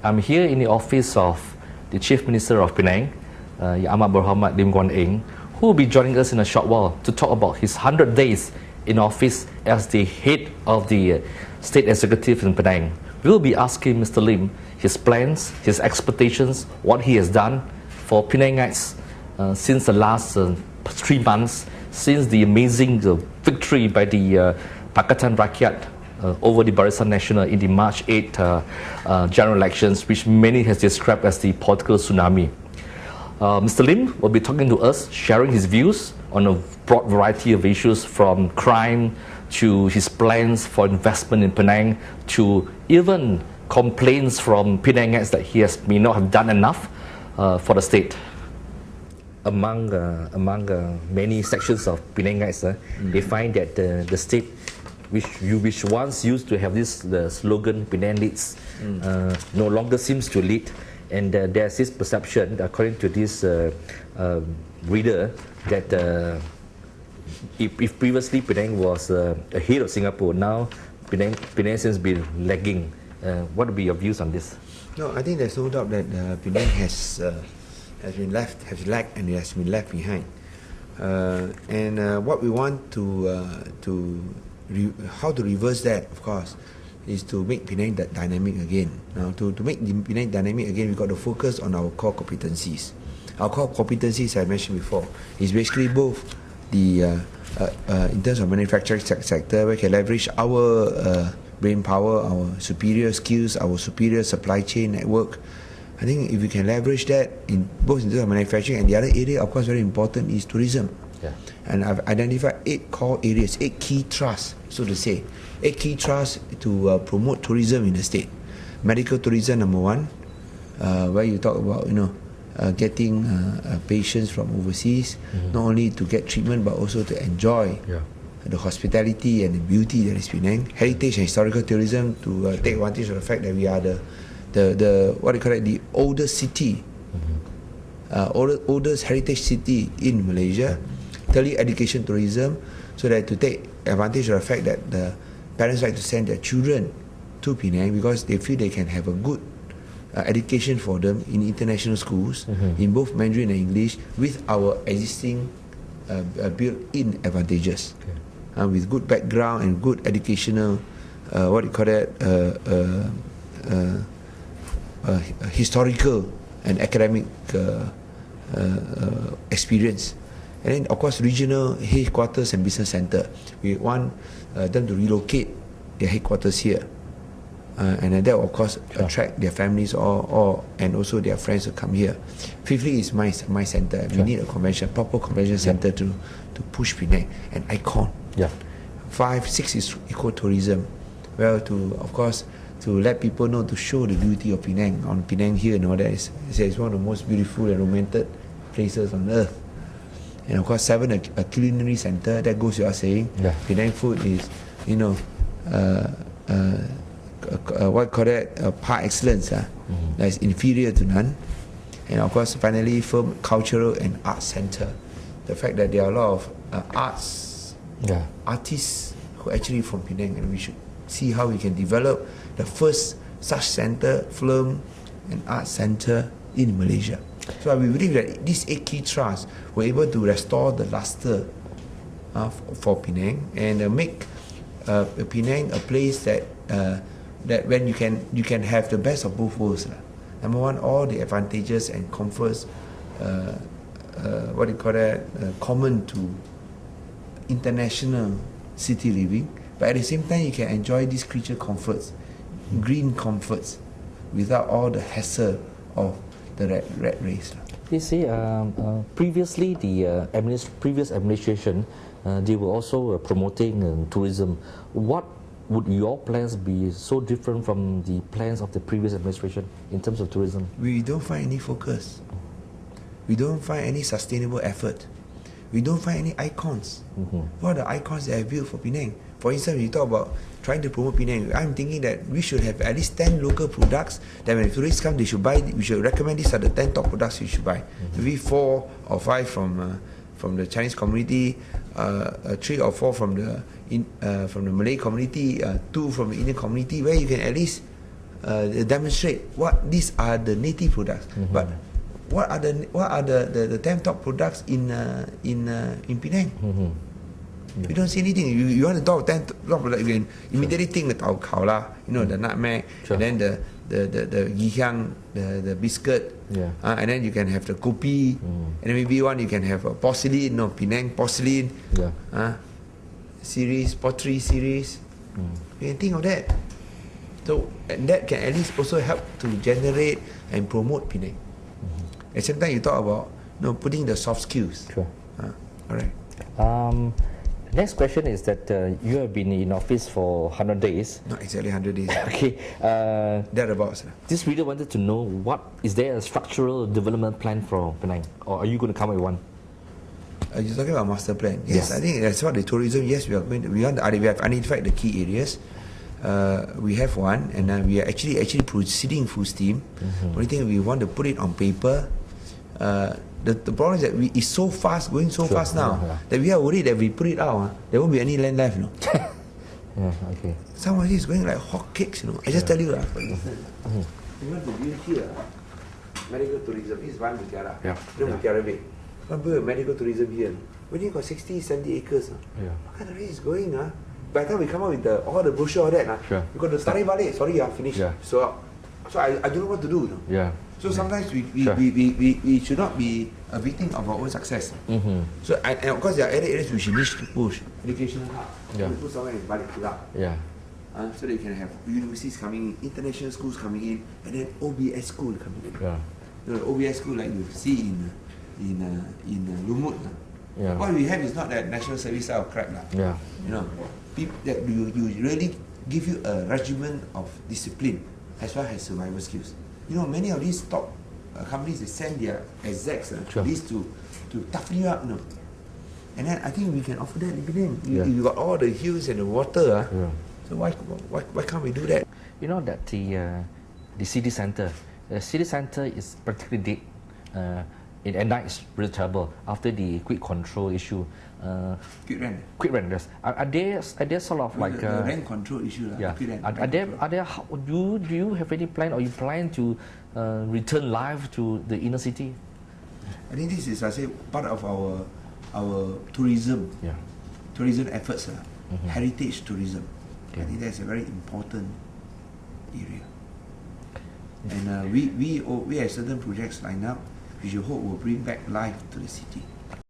I'm here in the office of the Chief Minister of Penang, Yang Amat Berhormat Lim Guan Eng, who will be joining us in a short while to talk about his 100 days in office as the head of the State Executive in Penang. We'll be asking Mr. Lim his plans, his expectations, what he has done for Penangites since the last 3 months, since the amazing victory by the Pakatan Rakyat over the Barisan Nasional in the March 8 general elections, which many has described as the political tsunami. Mr. Lim will be talking to us, sharing his views on a broad variety of issues, from crime to his plans for investment in Penang, to even complaints from Penangites that may not have done enough for the state. Among many sections of Penangites, they find that the state, which once used to have the slogan "Penang leads," no longer seems to lead, and there's this perception, according to this reader, that if previously Penang was ahead of Singapore, now Penang seems to be lagging. What would be your views on this? No, I think there's no doubt that Penang has lagged and has been left behind. What we want how to reverse that, of course, is to make Penang dynamic again. Now, to make Penang dynamic again, we've got to focus on our core competencies. Our core competencies, I mentioned before, is basically both the in terms of manufacturing sector, we can leverage our brain power, our superior skills, our superior supply chain network. I think if we can leverage that in both in terms of manufacturing, and the other area, of course, very important is tourism. Yeah. And I've identified 8 core areas, 8 key thrusts, so to say. 8 key thrusts to promote tourism in the state. Medical tourism, number 1, where you talk about, getting patients from overseas, not only to get treatment but also to enjoy the hospitality and the beauty that is Penang. Heritage and historical tourism, to take advantage of the fact that we are the what do you call it, the oldest city, oldest heritage city in Malaysia. Thirdly, education tourism, so that to take advantage of the fact that the parents like to send their children to Penang because they feel they can have a good education for them in international schools, in both Mandarin and English, with our existing built-in advantages, with good background and good educational, historical and academic experience. And then, of course, regional headquarters and business center. We want them to relocate their headquarters here. And that will, of course, attract their families and also their friends to come here. Fifthly is my center. We need a proper convention center to push Penang, an icon. 5, 6 is ecotourism. Well, of course, to let people know, to show the beauty of Penang, on Penang here and all that. It's one of the most beautiful and romantic places on earth. And of course, 7, a culinary center. That goes without saying. Penang food is, par excellence, that is inferior to none. And of course, finally, firm cultural and art center. The fact that there are a lot of artists who are actually from Penang, and we should see how we can develop the first such center, film and art center in Malaysia. So we believe that these 8 key trusts were able to restore the luster for Penang and make Penang a place that when you can have the best of both worlds. Number 1, all the advantages and comforts, common to international city living, but at the same time you can enjoy these creature comforts, green comforts, without all the hassle of the rat race. You see, previously the previous administration, they were also promoting tourism. What would your plans be so different from the plans of the previous administration in terms of tourism? We don't find any focus. We don't find any sustainable effort. We don't find any icons. What are the icons that are built for Penang? For instance, we talk about trying to promote Penang. I'm thinking that we should have at least 10 local products that when tourists come, they should buy. We should recommend these are the 10 top products you should buy. Maybe 4 or 5 from the Chinese community, 3 or 4 from the Malay community, 2 from the Indian community, where you can at least demonstrate what these are the native products, but what are the 10 top products in Penang? You don't see anything. You want to talk 10 top products, you can immediately think the tau khao lah, the nutmeg, and then the gihyang, the biscuit, and then you can have the kopi, and then maybe you can have a porcelain, Penang porcelain, series, pottery series. You can think of that. So, and that can at least also help to generate and promote Penang. At the same time, you talk about putting the soft skills. Sure. All right. Next question is that you have been in office for 100 days. Not exactly 100 days. Okay. Thereabouts. This reader wanted to know, is there a structural development plan for Penang, or are you going to come up with one? You're talking about master plan. Yes, I think that's what the tourism. Yes, we have identified the key areas. We have one, and we are actually proceeding full steam. Only thing we want to put it on paper. The problem is that it's so fast, going so fast now, that we are worried that we put it out, there won't be any land left. Okay. Some of it is going like hotcakes. I just tell you, for instance, you want to build here, medical tourism. This is one Mutiara. Mutiara Bay. Want to build medical tourism here. We only got 60, 70 acres. What kind of rate is going? By the time we come up with all the brochure, all that, we got the tarik balik. Sorry, finished. So I don't know what to do. So sometimes we should not be a victim of our own success. So and of course there are areas which we need to push. Educational hub. We put somewhere in Balik Pula. So that you can have universities coming in, international schools coming in, and then OBS school coming in. The OBS school like you see in Lumut. What we have is not that national service style crap. People that you really give you a regimen of discipline as well as survival skills. Many of these top companies, they send their execs to toughen you up. And then I think we can offer that in Penang. You got all the hills and the water. So why can't we do that? You know that the city centre is practically dead. At night it's really terrible after the quick control issue. Quick rent, yes. Are there sort of like the rent control issue? Quick rent. Do you have any plan, or you plan to return life to the inner city? I think this is, I say, part of our tourism efforts. Heritage tourism. I think that's a very important area. And we have certain projects lined up which you hope will bring back life to the city.